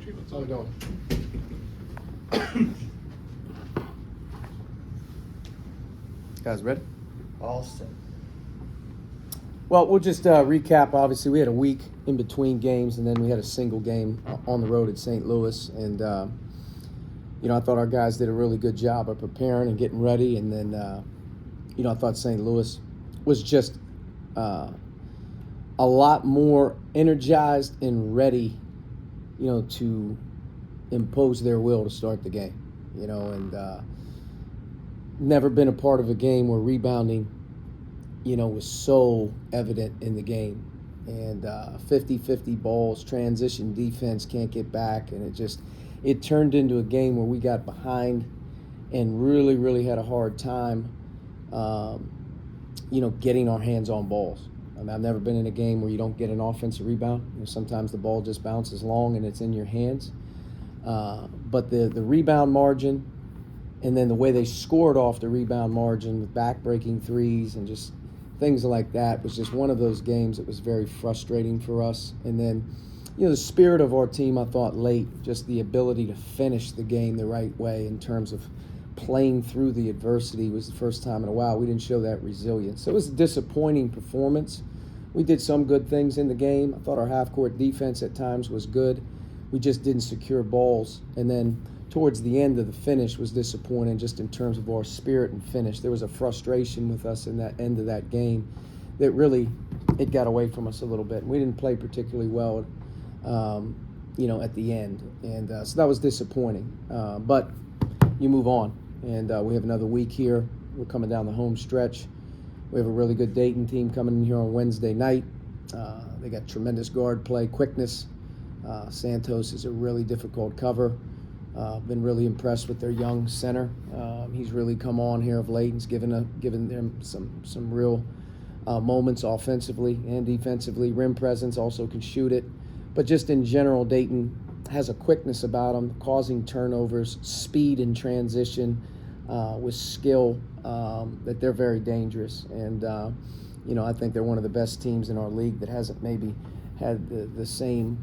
Archie. What's How we doing? Guys ready? All set. Well, we'll just recap. Obviously, we had a week in between games, and then we had a single game on the road at St. Louis. And, I thought our guys did a really good job of preparing and getting ready. And then, I thought St. Louis was just a lot more energized and ready, to impose their will to start the game, and never been a part of a game where rebounding was so evident in the game. And 50-50 balls, transition defense, can't get back. And it turned into a game where we got behind and really, really had a hard time, getting our hands on balls. I mean, I've never been in a game where you don't get an offensive rebound. Sometimes the ball just bounces long and it's in your hands. But the rebound margin and then the way they scored off the rebound margin with back-breaking threes and just things like that was just one of those games that was very frustrating for us. And then, the spirit of our team, I thought late, just the ability to finish the game the right way in terms of playing through the adversity was the first time in a while we didn't show that resilience. So it was a disappointing performance. We did some good things in the game. I thought our half-court defense at times was good. We just didn't secure balls. And then towards the end of the finish was disappointing just in terms of our spirit and finish. There was a frustration with us in that end of that game that really, it got away from us a little bit. We didn't play particularly well, at the end. And so that was disappointing. But you move on. And we have another week here. We're coming down the home stretch. We have a really good Dayton team coming in here on Wednesday night. They got tremendous guard play, quickness. Santos is a really difficult cover. Been really impressed with their young center. He's really come on here of late. He's given them some real moments offensively and defensively. Rim presence, also can shoot it. But just in general, Dayton has a quickness about them, causing turnovers, speed in transition, with skill, that they're very dangerous. And, I think they're one of the best teams in our league that hasn't maybe had the same,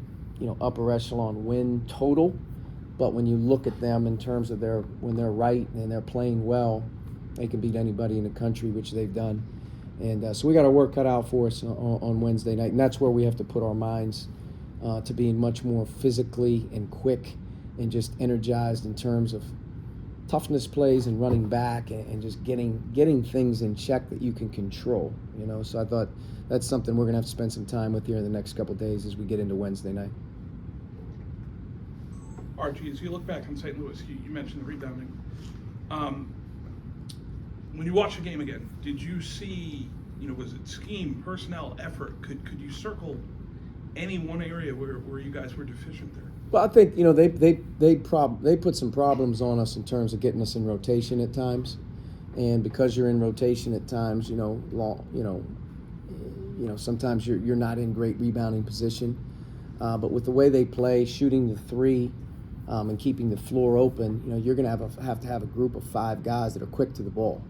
upper echelon win total. But when you look at them in terms of when they're right and they're playing well, they can beat anybody in the country, which they've done. And so we got our work cut out for us on Wednesday night. And that's where we have to put our minds to being much more physically and quick and just energized in terms of toughness plays and running back and just getting things in check that you can control. So I thought that's something we're going to have to spend some time with here in the next couple of days as we get into Wednesday night. Archie, as you look back on St. Louis, you mentioned the rebounding. When you watch the game again, did you see, was it scheme, personnel, effort? Could you circle any one area where you guys were deficient there? Well, I think they put some problems on us in terms of getting us in rotation at times, and because you're in rotation at times, sometimes you're not in great rebounding position. But with the way they play, shooting the three, and keeping the floor open, you're going to have to have a group of 5 guys that are quick to the ball.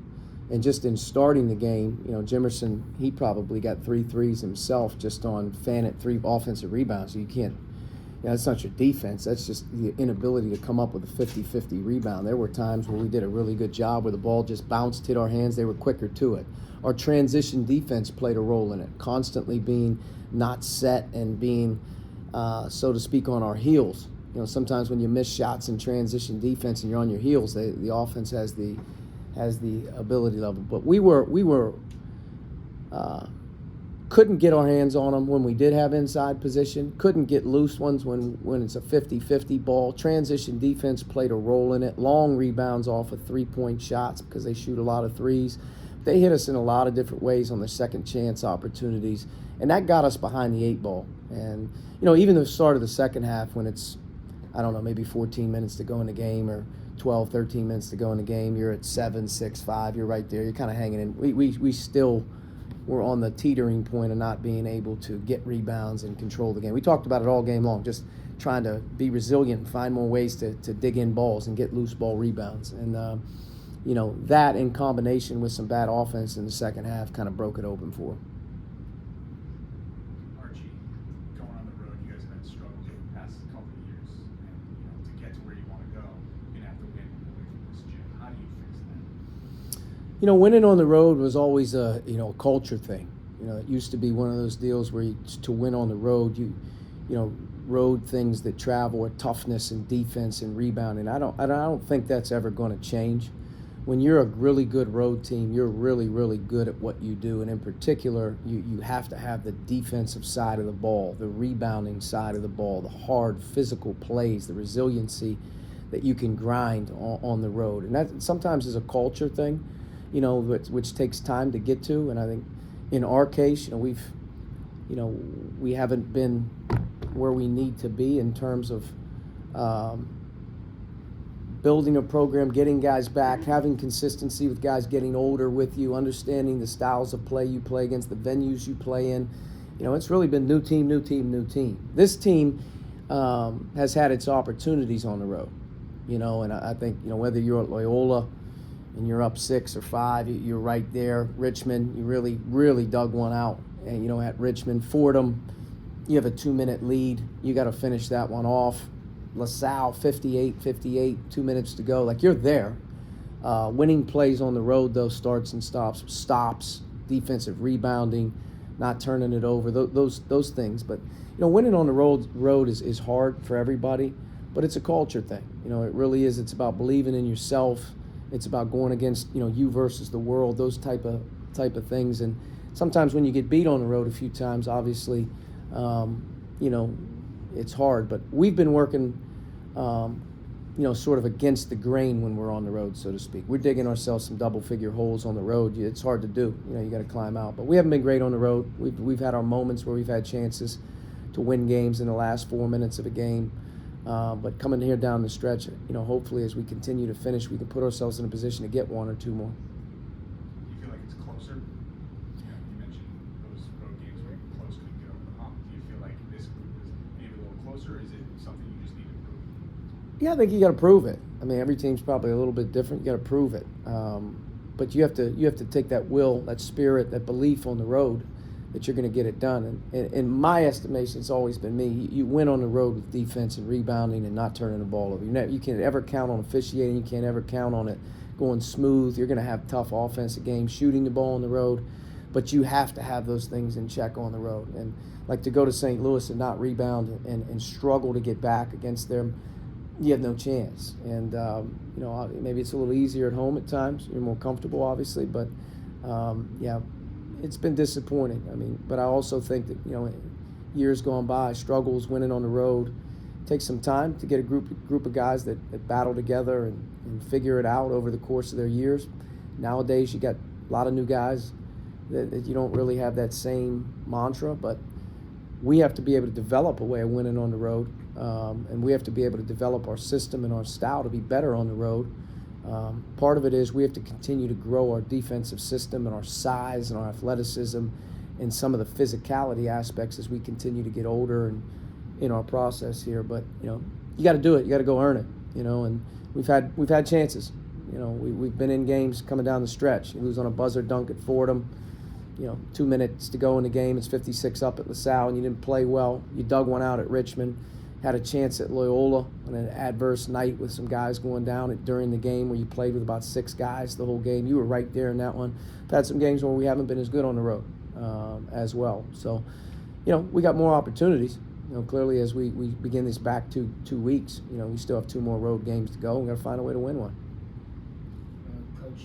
And just in starting the game, Jimerson, he probably got 3 threes himself just on fan at 3 offensive rebounds. So you can't, that's not your defense. That's just the inability to come up with a 50-50 rebound. There were times where we did a really good job where the ball just bounced, hit our hands. They were quicker to it. Our transition defense played a role in it, constantly being not set and being, so to speak, on our heels. Sometimes when you miss shots in transition defense and you're on your heels, the offense has the ability level. But we couldn't get our hands on them when we did have inside position. Couldn't get loose ones when it's a 50-50 ball. Transition defense played a role in it. Long rebounds off of 3-point shots because they shoot a lot of threes. They hit us in a lot of different ways on their second chance opportunities, and that got us behind the 8 ball. And even the start of the second half when it's, I don't know, maybe 14 minutes to go in the game or 12, 13 minutes to go in the game, you're at 7, 6, 5, you're right there. You're kind of hanging in. We still were on the teetering point of not being able to get rebounds and control the game. We talked about it all game long, just trying to be resilient and find more ways to dig in balls and get loose ball rebounds. And, that in combination with some bad offense in the second half kind of broke it open for them. Archie, going on the road, you guys have had struggles over the past couple of years. And Winning on the road was always a culture thing. It used to be one of those deals where to win on the road, road things that travel with toughness and defense and rebounding. I don't think that's ever going to change. When you're a really good road team, you're really, really good at what you do. And in particular, you have to have the defensive side of the ball, the rebounding side of the ball, the hard physical plays, the resiliency that you can grind on the road. And that sometimes is a culture thing, which takes time to get to. And I think in our case, we haven't been where we need to be in terms of building a program, getting guys back, having consistency with guys getting older with you, understanding the styles of play you play against, the venues you play in. It's really been new team. This team has had its opportunities on the road, and I think, whether you're at Loyola and you're up 6 or 5, you're right there. Richmond, you really, really dug one out. And, at Richmond, Fordham, you have a 2-minute lead. You got to finish that one off. LaSalle, 58, 2 minutes to go. Like, you're there. Winning plays on the road, though, starts and stops, defensive rebounding, not turning it over, those things. But, winning on the road is hard for everybody, but it's a culture thing. It really is. It's about believing in yourself. It's about going against, you versus the world, those type of things. And sometimes when you get beat on the road a few times, obviously, it's hard. But we've been working, sort of against the grain when we're on the road, so to speak. We're digging ourselves some double-figure holes on the road. It's hard to do. You got to climb out. But we haven't been great on the road. We've had our moments where we've had chances to win games in the last 4 minutes of a game. But coming here down the stretch, hopefully as we continue to finish, we can put ourselves in a position to get 1 or 2 more. Do you feel like it's closer? You mentioned those road games where you're close couldn't get over the hump. Do you feel like this group is maybe a little closer, or is it something you just need to prove? Yeah, I think you got to prove it. I mean, every team's probably a little bit different. You got to prove it. But you have to take that will, that spirit, that belief on the road that you're going to get it done. And in my estimation, it's always been me. You win on the road with defense and rebounding and not turning the ball over. You can't ever count on officiating. You can't ever count on it going smooth. You're going to have tough offensive games, shooting the ball on the road. But you have to have those things in check on the road. And like to go to St. Louis and not rebound and struggle to get back against them, you have no chance. And, maybe it's a little easier at home at times. You're more comfortable, obviously. But, it's been disappointing. I mean, but I also think that, years gone by, struggles, winning on the road, takes some time to get a group of guys that battle together and figure it out over the course of their years. Nowadays, you got a lot of new guys that you don't really have that same mantra, but we have to be able to develop a way of winning on the road, and we have to be able to develop our system and our style to be better on the road. Part of it is we have to continue to grow our defensive system and our size and our athleticism and some of the physicality aspects as we continue to get older and in our process here. But you got to do it. You got to go earn it. And we've had chances. We've been in games coming down the stretch. You lose on a buzzer dunk at Fordham. 2 minutes to go in the game. It's 56 up at LaSalle, and you didn't play well. You dug one out at Richmond. Had a chance at Loyola on an adverse night with some guys going down during the game where you played with about 6 guys the whole game. You were right there in that one. I've had some games where we haven't been as good on the road as well. So, we got more opportunities. Clearly as we begin this back 2 weeks, we still have 2 more road games to go. We got to find a way to win one. Coach,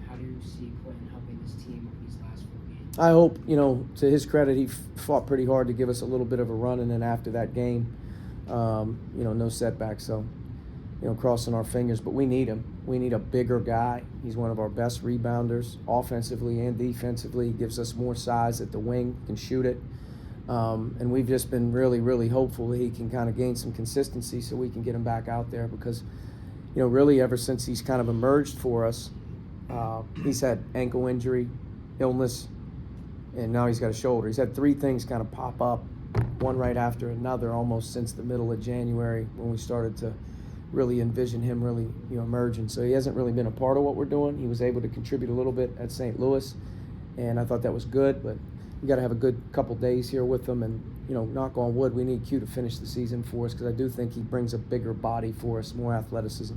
how do you see Quentin helping this team with these last 4 games? I hope, to his credit, he fought pretty hard to give us a little bit of a run, and then after that game, no setbacks. So, crossing our fingers, but we need him. We need a bigger guy. He's one of our best rebounders, offensively and defensively. He gives us more size at the wing, can shoot it. And we've just been really, really hopeful that he can kind of gain some consistency so we can get him back out there because, really ever since he's kind of emerged for us, he's had ankle injury, illness, and now he's got a shoulder. He's had 3 things kind of pop up, one right after another, almost since the middle of January when we started to really envision him really, emerging. So he hasn't really been a part of what we're doing. He was able to contribute a little bit at St. Louis, and I thought that was good, but we got to have a good couple days here with him, and, knock on wood, we need Q to finish the season for us because I do think he brings a bigger body for us, more athleticism.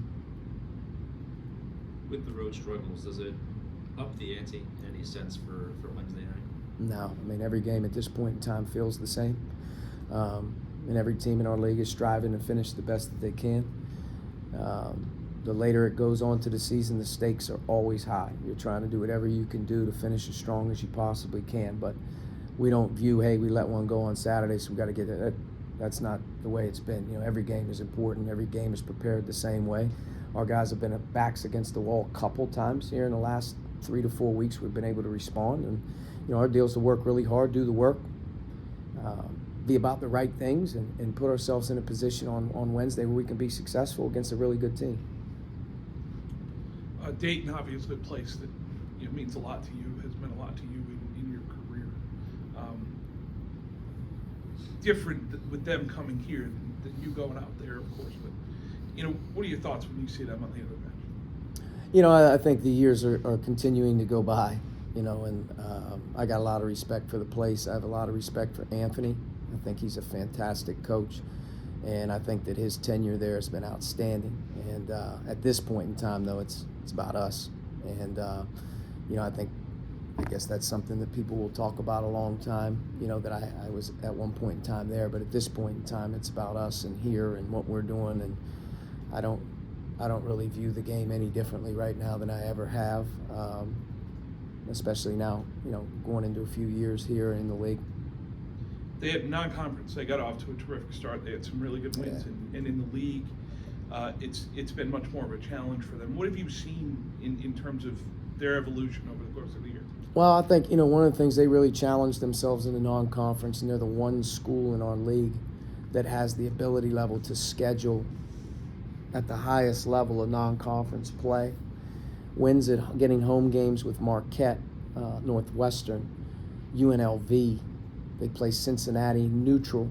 With the road struggles, does it up the ante in any sense for Wednesday night? No, I mean, every game at this point in time feels the same. And every team in our league is striving to finish the best that they can. The later it goes on to the season, the stakes are always high. You're trying to do whatever you can do to finish as strong as you possibly can. But we don't view, hey, we let one go on Saturday, so we got to get it. That's not the way it's been. You know, every game is important. Every game is prepared the same way. Our guys have been backs against the wall a couple times here in the last 3 to 4 weeks. We've been able to respond, and you know, our deal is to work really hard, do the work, be about the right things, and put ourselves in a position on Wednesday where we can be successful against a really good team. Dayton, obviously, a place that means a lot to you, has meant a lot to you in your career. Different with them coming here than you going out there, of course. But what are your thoughts when you see them on the other bench? I think the years are continuing to go by. And I got a lot of respect for the place. I have a lot of respect for Anthony. I think he's a fantastic coach, and I think that his tenure there has been outstanding. And at this point in time, though, it's about us. And I guess that's something that people will talk about a long time. That I was at one point in time there, but at this point in time, it's about us and here and what we're doing. And I don't really view the game any differently right now than I ever have. Especially now, going into a few years here in the league. They had non-conference. They got off to a terrific start. They had some really good wins, and in the league, it's been much more of a challenge for them. What have you seen in terms of their evolution over the course of the year? Well, I think one of the things, they really challenged themselves in the non-conference, and they're the one school in our league that has the ability level to schedule at the highest level of non-conference play. Wins at getting home games with Marquette, Northwestern, UNLV. They play Cincinnati neutral.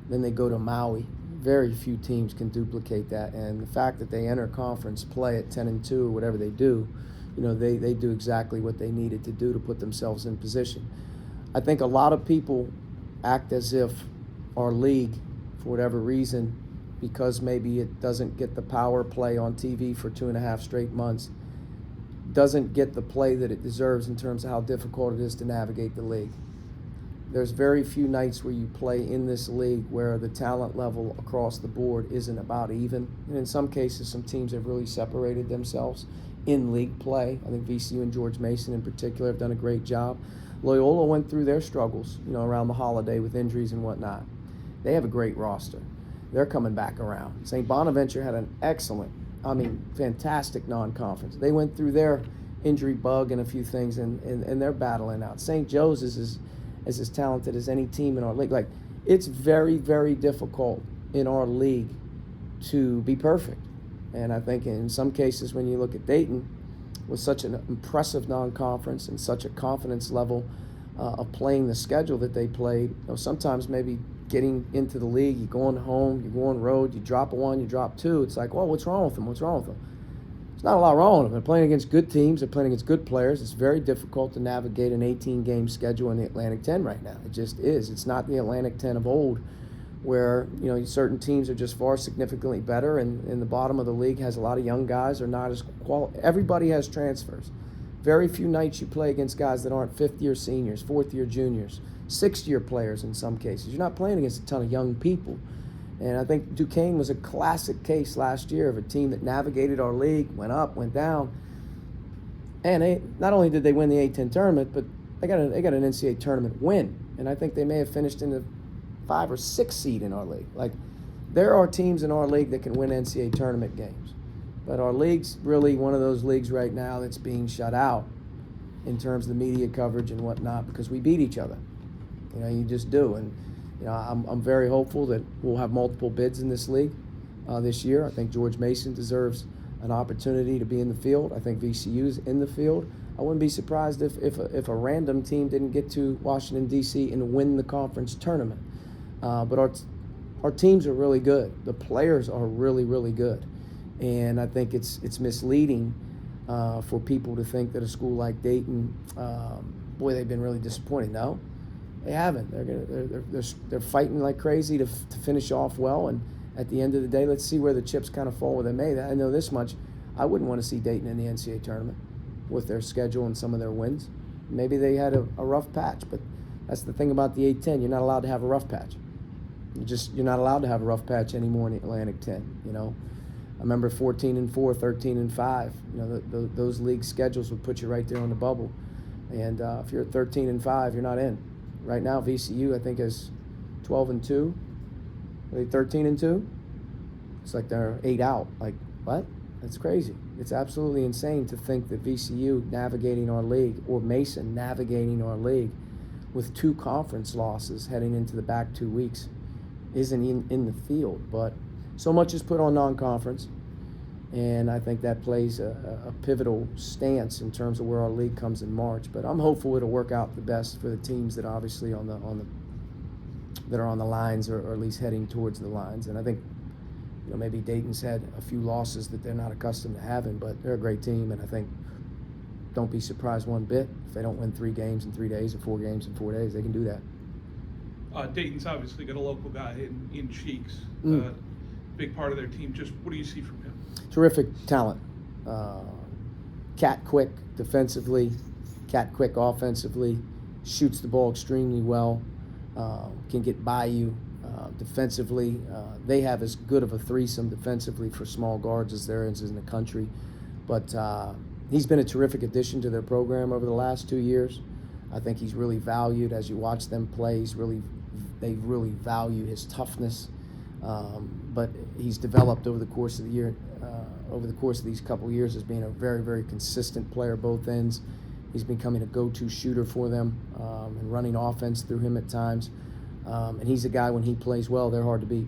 Then they go to Maui. Very few teams can duplicate that. And the fact that they enter conference play at 10-2 or whatever they do, they do exactly what they needed to do to put themselves in position. I think a lot of people act as if our league, for whatever reason, because maybe it doesn't get the power play on TV for 2.5 straight months, doesn't get the play that it deserves in terms of how difficult it is to navigate the league. There's very few nights where you play in this league where the talent level across the board isn't about even. And in some cases, some teams have really separated themselves in league play. I think VCU and George Mason in particular have done a great job. Loyola went through their struggles, around the holiday with injuries and whatnot. They have a great roster. They're coming back around. St. Bonaventure had an fantastic non-conference. They went through their injury bug and a few things, and they're battling out. St. Joe's is as talented as any team in our league. Like, it's very, very difficult in our league to be perfect. And I think in some cases, when you look at Dayton, with such an impressive non-conference and such a confidence level of playing the schedule that they played, sometimes maybe getting into the league, you go on home, you go on road, you drop one, you drop two. It's like, well, what's wrong with them? What's wrong with them? There's not a lot wrong with them. They're playing against good teams. They're playing against good players. It's very difficult to navigate an 18-game schedule in the Atlantic 10 right now. It just is. It's not the Atlantic 10 of old where, certain teams are just far significantly better, and the bottom of the league has a lot of young guys or not as quality. Everybody has transfers. Very few nights you play against guys that aren't fifth-year seniors, fourth-year juniors, sixth-year players in some cases. You're not playing against a ton of young people. And I think Duquesne was a classic case last year of a team that navigated our league, went up, went down. And not only did they win the A-10 tournament, but they got an NCAA tournament win. And I think they may have finished in the 5 or 6 seed in our league. Like, there are teams in our league that can win NCAA tournament games. But our league's really one of those leagues right now that's being shut out in terms of the media coverage and whatnot because we beat each other. You just do. And I'm very hopeful that we'll have multiple bids in this league this year. I think George Mason deserves an opportunity to be in the field. I think VCU's in the field. I wouldn't be surprised if a random team didn't get to Washington, D.C. and win the conference tournament. But our teams are really good. The players are really, really good. And I think it's misleading for people to think that a school like Dayton, they've been really disappointing. No, they haven't. They're fighting like crazy to finish off well. And at the end of the day, let's see where the chips kind of fall where they may. I know this much: I wouldn't want to see Dayton in the NCAA tournament. with their schedule and some of their wins. Maybe they had a rough patch, but that's the thing about the A-10. You're not allowed to have a rough patch. You're not allowed to have a rough patch anymore in the Atlantic 10. You know, I remember 14-4, 13-5. You know, those league schedules would put you right there on the bubble. And if you're at 13-5, you're not in. Right now, VCU I think is 12-2. Are they 13-2? It's like they're 8 out. Like, what? That's crazy. It's absolutely insane to think that VCU navigating our league, or Mason navigating our league with 2 conference losses heading into the back 2 weeks isn't in the field. But so much is put on non-conference, and I think that plays a pivotal stance in terms of where our league comes in March. But I'm hopeful it'll work out the best for the teams that obviously that are on the lines, or at least heading towards the lines. And I think, you know, maybe Dayton's had a few losses that they're not accustomed to having, but they're a great team, and I think don't be surprised one bit if they don't win 3 games in 3 days or 4 games in 4 days. They can do that. Dayton's obviously got a local guy in Cheeks, big part of their team. Just what do you see from him? Terrific talent. Cat quick defensively, cat quick offensively, shoots the ball extremely well, can get by you. Defensively, they have as good of a threesome defensively for small guards as there is in the country. But he's been a terrific addition to their program over the last 2 years. I think he's really valued as you watch them play. They really value his toughness. But he's developed over the course of the year, over the course of these couple years, as being a very, very consistent player both ends. He's becoming a go-to shooter for them, and running offense through him at times. And he's a guy, when he plays well, they're hard to beat.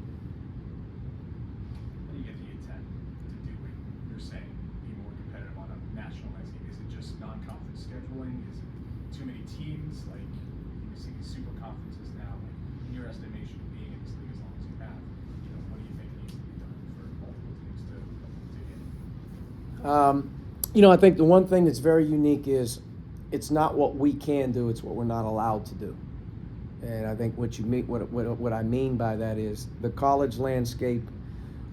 When you get the intent to do what you're saying, be more competitive on a national landscape, is it just non-conference scheduling? Is it too many teams? Like, you see these super conferences now. Like, in your estimation, being in this league as long as you have, you know, what do you think needs to be done for multiple teams to get? You know, I think the one thing that's very unique is it's not what we can do, it's what we're not allowed to do. And I think what I mean by that is the college landscape,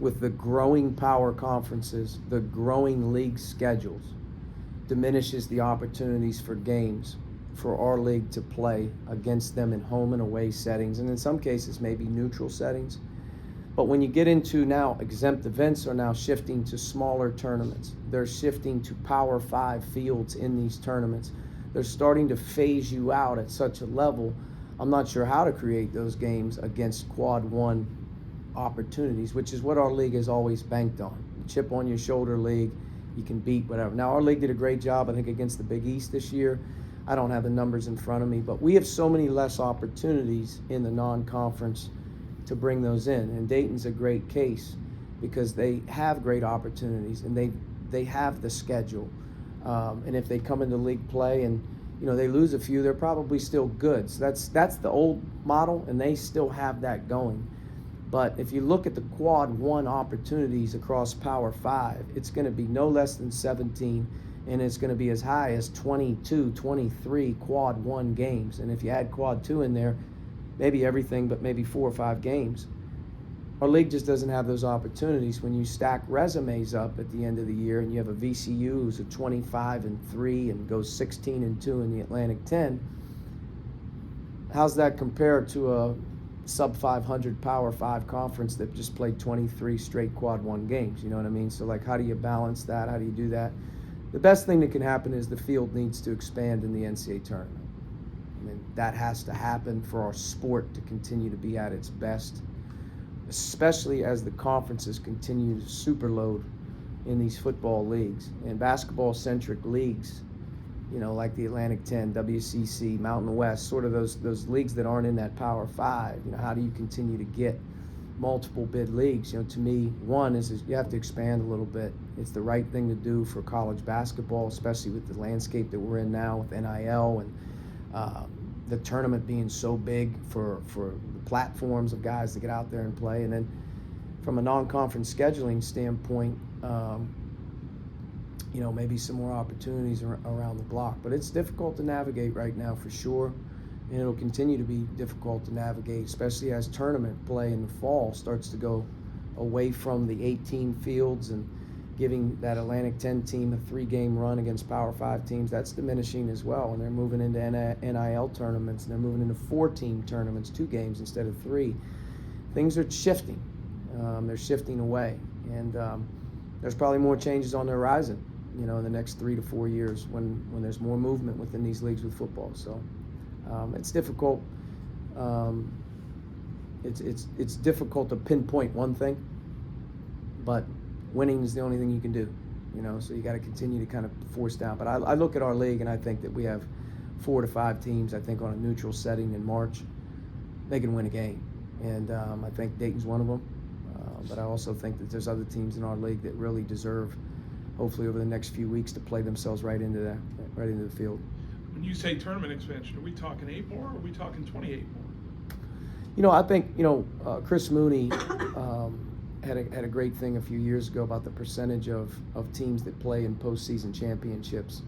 with the growing power conferences, the growing league schedules, diminishes the opportunities for games for our league to play against them in home and away settings, and in some cases maybe neutral settings. But when you get into now, exempt events are now shifting to smaller tournaments. They're shifting to Power 5 fields in these tournaments. They're starting to phase you out at such a level. I'm not sure how to create those games against quad 1 opportunities, which is what our league has always banked on. Chip on your shoulder league, you can beat whatever. Now, our league did a great job, I think, against the Big East this year. I don't have the numbers in front of me, but we have so many less opportunities in the non-conference to bring those in. And Dayton's a great case because they have great opportunities, and they have the schedule. And if they come into league play and, you know, they lose a few, they're probably still good. So that's the old model, and they still have that going. But if you look at the quad 1 opportunities across Power 5, it's going to be no less than 17, and it's going to be as high as 22, 23 quad 1 games. And if you add quad 2 in there, maybe everything but maybe 4 or 5 games. Our league just doesn't have those opportunities. When you stack resumes up at the end of the year and you have a VCU who's a 25-3 and goes 16-2 in the Atlantic 10, how's that compare to a sub 500 Power 5 conference that just played 23 straight quad 1 games? You know what I mean? So, like, how do you balance that? How do you do that? The best thing that can happen is the field needs to expand in the NCAA tournament. I mean, that has to happen for our sport to continue to be at its best, especially as the conferences continue to superload in these football leagues and basketball-centric leagues, you know, like the Atlantic 10, WCC, Mountain West, sort of those leagues that aren't in that Power 5. You know, how do you continue to get multiple bid leagues? You know, to me, one is you have to expand a little bit. It's the right thing to do for college basketball, especially with the landscape that we're in now with NIL and the tournament being so big for the platforms of guys to get out there and play. And then from a non-conference scheduling standpoint, you know, maybe some more opportunities around the block. But it's difficult to navigate right now for sure, and it'll continue to be difficult to navigate, especially as tournament play in the fall starts to go away from the 18 fields and giving that Atlantic 10 team a 3-game run against Power 5 teams, that's diminishing as well. And they're moving into NIL tournaments, and they're moving into 4-team tournaments, 2 games instead of 3. Things are shifting. They're shifting away. And there's probably more changes on the horizon, in the next 3 to 4 years when there's more movement within these leagues with football. So it's difficult. It's difficult to pinpoint one thing, but winning is the only thing you can do, so you got to continue to kind of force down. But I look at our league and I think that we have 4 to 5 teams, I think on a neutral setting in March, they can win a game. And I think Dayton's one of them. But I also think that there's other teams in our league that really deserve, hopefully over the next few weeks, to play themselves right into the field. When you say tournament expansion, are we talking 8 more, or are we talking 28 more? I think, Chris Mooney had a great thing a few years ago about the percentage of teams that play in postseason championships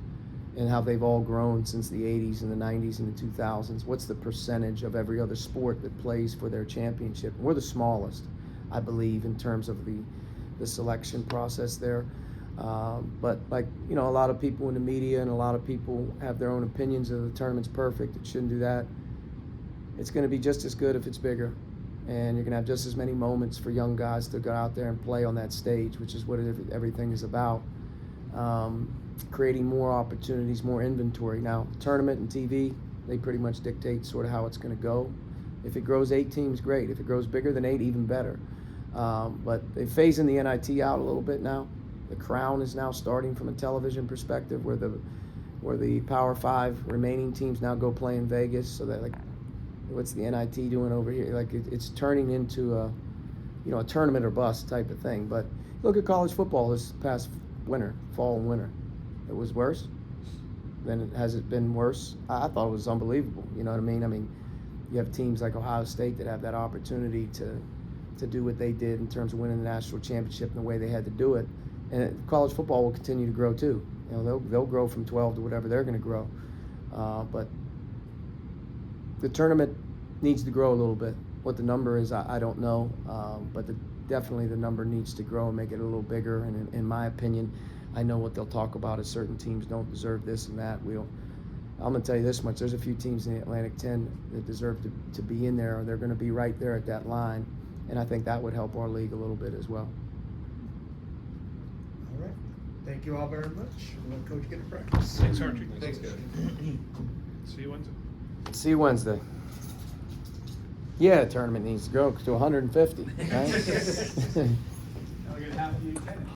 and how they've all grown since the 80s and the 90s and the 2000s. What's the percentage of every other sport that plays for their championship? We're the smallest, I believe, in terms of the selection process there. But a lot of people in the media and a lot of people have their own opinions of the tournament's perfect. It shouldn't do that. It's going to be just as good if it's bigger, and you're going to have just as many moments for young guys to go out there and play on that stage, which is what everything is about. Creating more opportunities, more inventory. Now, tournament and TV, they pretty much dictate sort of how it's going to go. If it grows 8 teams, great. If it grows bigger than 8, even better. But they're phasing the NIT out a little bit now. The Crown is now starting from a television perspective, where the Power 5 remaining teams now go play in Vegas. So that, what's the NIT doing over here? It's turning into a tournament or bust type of thing. But look at college football this past winter, fall and winter. It was worse. Then has it been worse? I thought it was unbelievable. You know what I mean? I mean, you have teams like Ohio State that have that opportunity to do what they did in terms of winning the national championship and the way they had to do it. And college football will continue to grow too. They'll grow from 12 to whatever they're going to grow. But the tournament needs to grow a little bit. What the number is, I don't know. But definitely the number needs to grow and make it a little bigger. And in my opinion, I know what they'll talk about is certain teams don't deserve this and that. I'm going to tell you this much. There's a few teams in the Atlantic 10 that deserve to be in there, or they're going to be right there at that line. And I think that would help our league a little bit as well. All right. Thank you all very much. We'll let Coach get to practice. Thanks, Archie. Thanks, Coach. See you Wednesday. See you Wednesday. Yeah, the tournament needs to grow to 150, right? Now we get half the attendance.